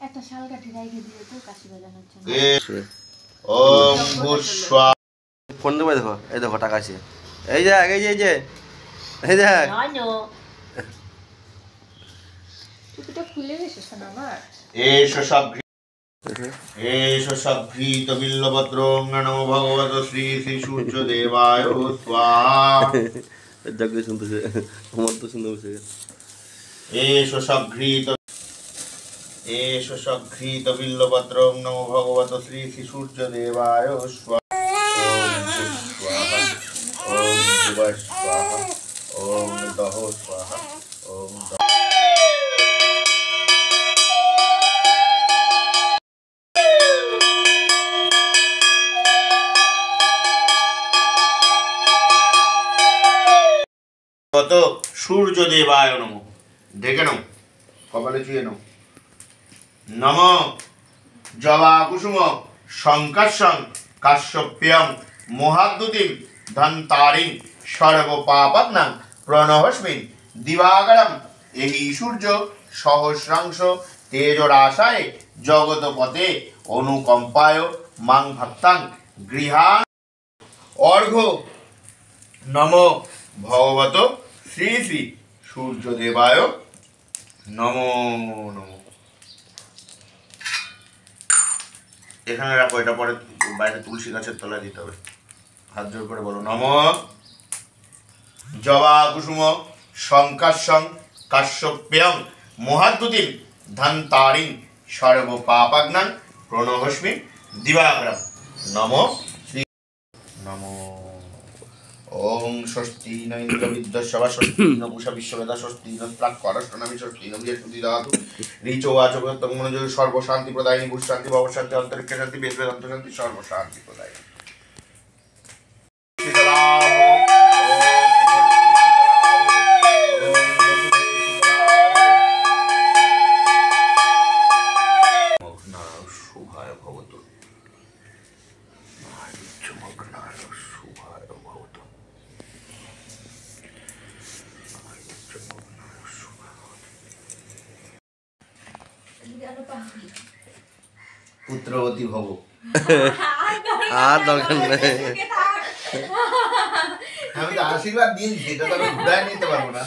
একটা শালকাঠি রেখে দিও তো কাশি বাজানোর জন্য। ওম ভূস্বা ফোন দেবো, দেখো এই দেখো টাকা আছে, এই দেখ এই যে এই যে এই দেখ। টুপিটা খুলে গেছে না আমার। এষ সঘ্রীত বিল্লপত্রং নমো ভগবত শ্রী শ্রী সূর্য দেবায় স্বাহা। যজ্ঞ শুনতেছে, আমার তো শুনতে বসে গেছে। এষ সঘ্রীত বিল্লপত্রং নমো ভগবত শ্রী শ্রী সূর্য দেবায় স্বাহা। ওম ভূঃ স্বাহা, ওম দহ স্বাহা, ওম সূর্য দেবায় নমঃ। দেখে নাও, কপালে ছুঁয়ে নাও। নম জবা কুসুম শঙ্কাশং কাশ্যপ্যং মহাদ্যুতিম ধন্তারিং সর্ব পাপগ্নাং প্রণহস্মিন দিবাকরম। এই সূর্য সহস্রাংশ তেজরাশায় জগৎপতে অনুকম্পায় মাং ভক্তাং গৃহাণ অর্ঘ্য। নম ভগবত শ্রী শ্রী সূর্যদেবায় নমো নমঃ। এখানে রাখো, এটা পরে বাইরে তুলসী গাছের তলায় দিতে হবে। হাত জোর করে বলো, নম জবা কুসুম শঙ্কাশং কাশ্যপ্যং মহাদ্যুতিম ধন্তারিং সর্ব পাপগ্নাং প্রণহস্মি দিবাকরম। নম শ্রী নম। ওম স্বস্তি ন ইন্দ্র বিদ্যস্যবা স্বস্তি ন পূষা বিশ্ববেদা স্বস্তি ন প্রাক্করষ্টনামি স্বস্তি ন বৃহস্পতি দদাতু ঋচো ওয়াচো তং মনোযোগ সর্বশান্তি প্রদায়িনী ভূ শান্তি ভব শান্তি অন্তরিক্ষ শান্তি বেদ বেদান্ত শান্তি সর্বশান্তি প্রদায়িনী। শুভায় ভবতু মগ্নায় শুভায় ভবতু। পুত্রবতী ভব। আর দরকার নেই, আমি তো আশীর্বাদ দিয়েছি, এটা তো আমি ঘুরায় নিতে পারবো না।